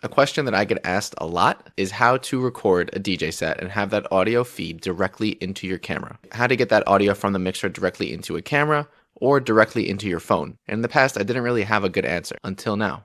A question that I get asked a lot is how to record a DJ set and have that audio feed directly into your camera. How to get that audio from the mixer directly into a camera or directly into your phone. And in the past, I didn't really have a good answer until now.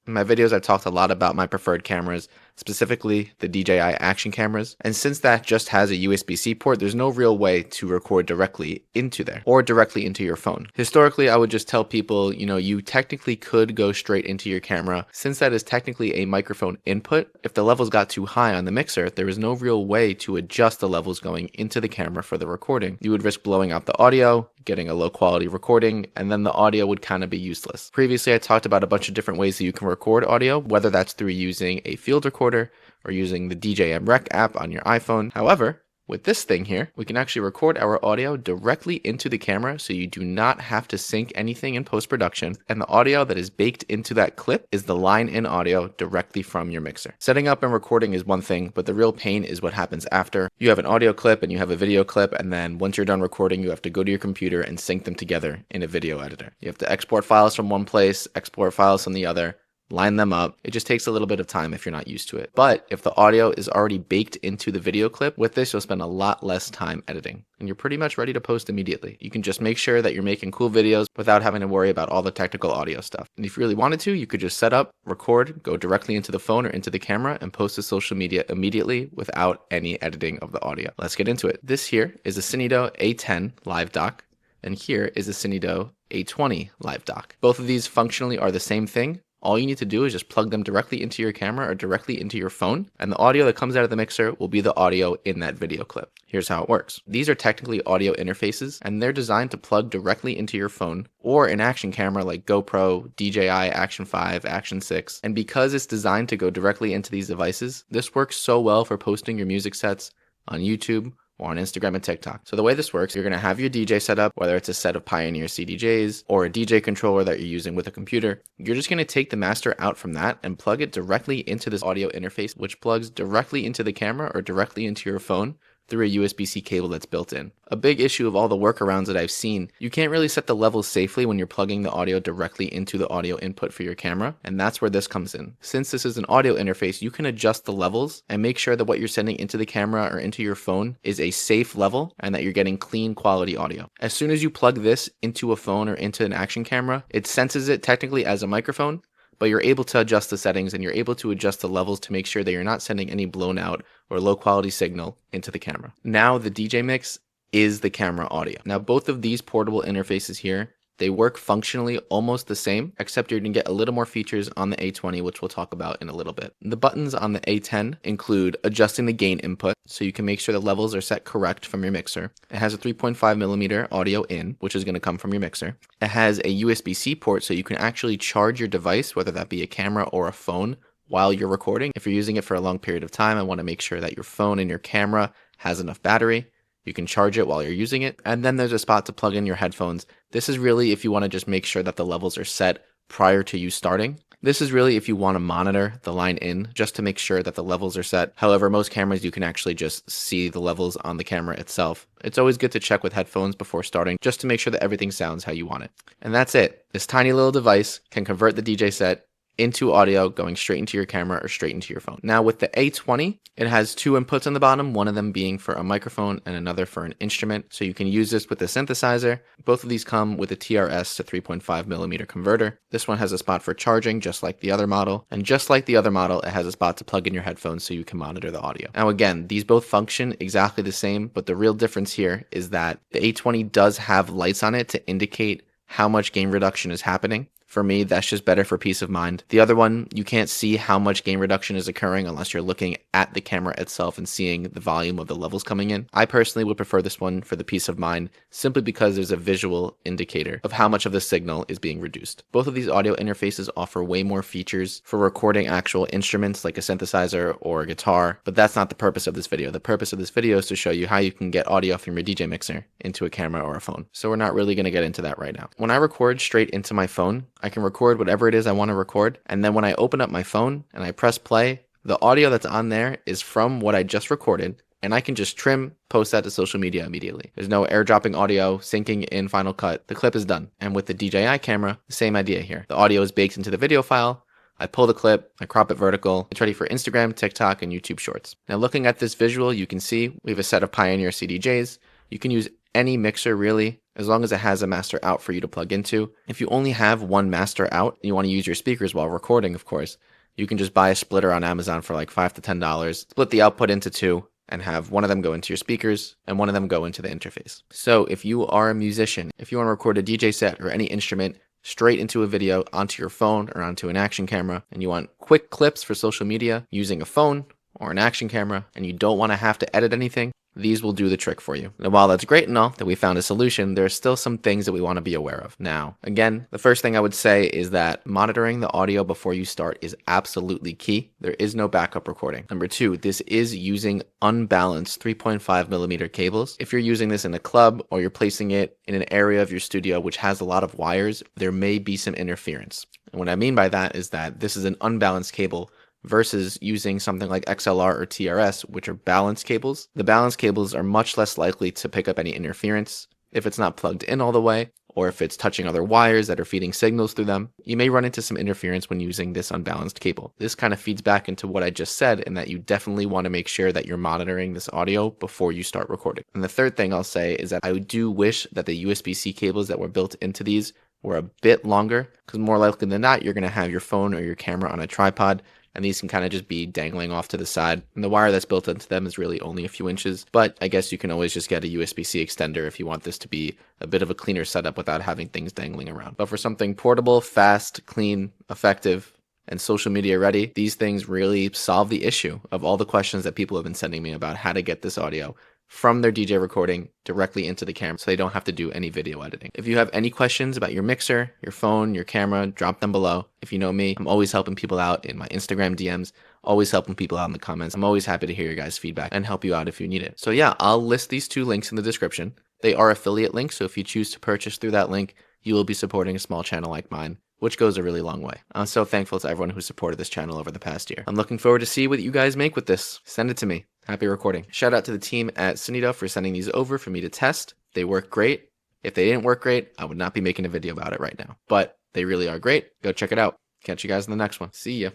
In my videos, I've talked a lot about my preferred cameras, specifically the DJI action cameras. And since that just has a USB-C port, there's no real way to record directly into there or directly into your phone. Historically, I would just tell people, you technically could go straight into your camera. Since that is technically a microphone input, if the levels got too high on the mixer, there is no real way to adjust the levels going into the camera for the recording. You would risk blowing out the audio, getting a low quality recording, and then the audio would kind of be useless. Previously, I talked about a bunch of different ways that you can record audio, whether that's through using a field recorder or using the DJI Rec app on your iPhone. However, with this thing here, we can actually record our audio directly into the camera, so you do not have to sync anything in post-production, and the audio that is baked into that clip is the line-in audio directly from your mixer. Setting up and recording is one thing, but the real pain is what happens after. You have an audio clip and you have a video clip, and then once you're done recording, you have to go to your computer and sync them together in a video editor. You have to export files from one place, export files from the other, line them up. It just takes a little bit of time if you're not used to it. But if the audio is already baked into the video clip, with this you'll spend a lot less time editing and you're pretty much ready to post immediately. You can just make sure that you're making cool videos without having to worry about all the technical audio stuff. And if you really wanted to, you could just set up, record, go directly into the phone or into the camera and post to social media immediately without any editing of the audio. Let's get into it. This here is a Synido A10 live dock, and here is a Synido A20 live dock. Both of these functionally are the same thing. All you need to do is just plug them directly into your camera or directly into your phone, and the audio that comes out of the mixer will be the audio in that video clip. Here's how it works. These are technically audio interfaces, and they're designed to plug directly into your phone or an action camera like GoPro, DJI Action 5, Action 6. And because it's designed to go directly into these devices, this works so well for posting your music sets on YouTube or on Instagram and TikTok. So the way this works, you're going to have your DJ set up, whether it's a set of Pioneer CDJs or a DJ controller that you're using with a computer. You're just going to take the master out from that and plug it directly into this audio interface, which plugs directly into the camera or directly into your phone through a USB-C cable that's built in. A big issue of all the workarounds that I've seen, you can't really set the levels safely when you're plugging the audio directly into the audio input for your camera, and that's where this comes in. Since this is an audio interface, you can adjust the levels and make sure that what you're sending into the camera or into your phone is a safe level and that you're getting clean quality audio. As soon as you plug this into a phone or into an action camera, it senses it technically as a microphone, but you're able to adjust the settings and you're able to adjust the levels to make sure that you're not sending any blown out or low quality signal into the camera. Now the DJ mix is the camera audio. Now both of these portable interfaces here, they work functionally almost the same, except you're going to get a little more features on the A20, which we'll talk about in a little bit. The buttons on the A10 include adjusting the gain input, so you can make sure the levels are set correct from your mixer. It has a 3.5mm audio in, which is going to come from your mixer. It has a USB-C port, so you can actually charge your device, whether that be a camera or a phone, while you're recording. If you're using it for a long period of time, I want to make sure that your phone and your camera has enough battery. You can charge it while you're using it. And then there's a spot to plug in your headphones. This is really if you want to just make sure that the levels are set prior to you starting. This is really if you want to monitor the line in just to make sure that the levels are set. However, most cameras you can actually just see the levels on the camera itself. It's always good to check with headphones before starting just to make sure that everything sounds how you want it. And that's it. This tiny little device can convert the DJ set into audio going straight into your camera or straight into your phone. Now with the A20, it has two inputs on the bottom, one of them being for a microphone and another for an instrument. So you can use this with a synthesizer. Both of these come with a TRS to 3.5mm converter. This one has a spot for charging, just like the other model. And just like the other model, it has a spot to plug in your headphones so you can monitor the audio. Now again, these both function exactly the same, but the real difference here is that the A20 does have lights on it to indicate how much gain reduction is happening. For me, that's just better for peace of mind. The other one, you can't see how much gain reduction is occurring unless you're looking at the camera itself and seeing the volume of the levels coming in. I personally would prefer this one for the peace of mind, simply because there's a visual indicator of how much of the signal is being reduced. Both of these audio interfaces offer way more features for recording actual instruments like a synthesizer or a guitar, but that's not the purpose of this video. The purpose of this video is to show you how you can get audio from your DJ mixer into a camera or a phone. So we're not really going to get into that right now. When I record straight into my phone, I can record whatever it is I want to record, and then when I open up my phone and I press play, the audio that's on there is from what I just recorded, and I can just trim, post that to social media immediately. There's no airdropping audio, syncing in Final Cut. The clip is done. And with the DJI camera, the same idea here. The audio is baked into the video file. I pull the clip, I crop it vertical. It's ready for Instagram, TikTok, and YouTube Shorts. Now looking at this visual, you can see we have a set of Pioneer CDJs. You can use any mixer really, as long as it has a master out for you to plug into. If you only have one master out, and you want to use your speakers while recording, of course, you can just buy a splitter on Amazon for like $5 to $10, split the output into two, and have one of them go into your speakers and one of them go into the interface. So if you are a musician, if you want to record a DJ set or any instrument straight into a video onto your phone or onto an action camera, and you want quick clips for social media using a phone or an action camera, and you don't want to have to edit anything, these will do the trick for you. And while that's great and all that we found a solution, there are still some things that we want to be aware of. Now, again, the first thing I would say is that monitoring the audio before you start is absolutely key. There is no backup recording. Number two, this is using unbalanced 3.5mm cables. If you're using this in a club or you're placing it in an area of your studio which has a lot of wires, there may be some interference. And what I mean by that is that this is an unbalanced cable versus using something like XLR or TRS, which are balanced cables. The balanced cables are much less likely to pick up any interference if it's not plugged in all the way, or if it's touching other wires that are feeding signals through them. You may run into some interference when using this unbalanced cable. This kind of feeds back into what I just said, in that you definitely want to make sure that you're monitoring this audio before you start recording. And the third thing I'll say is that I do wish that the USB-C cables that were built into these were a bit longer, because more likely than not, you're going to have your phone or your camera on a tripod, and these can kind of just be dangling off to the side. And the wire that's built into them is really only a few inches, but I guess you can always just get a USB-C extender if you want this to be a bit of a cleaner setup without having things dangling around. But for something portable, fast, clean, effective, and social media ready, these things really solve the issue of all the questions that people have been sending me about how to get this audio from their DJ recording directly into the camera so they don't have to do any video editing. If you have any questions about your mixer, your phone, your camera, drop them below. If you know me, I'm always helping people out in my Instagram DMs, always helping people out in the comments. I'm always happy to hear your guys' feedback and help you out if you need it. So yeah, I'll list these two links in the description. They are affiliate links, so if you choose to purchase through that link, you will be supporting a small channel like mine, which goes a really long way. I'm so thankful to everyone who supported this channel over the past year. I'm looking forward to see what you guys make with this. Send it to me. Happy recording. Shout out to the team at Synido for sending these over for me to test. They work great. If they didn't work great, I would not be making a video about it right now. But they really are great. Go check it out. Catch you guys in the next one. See ya.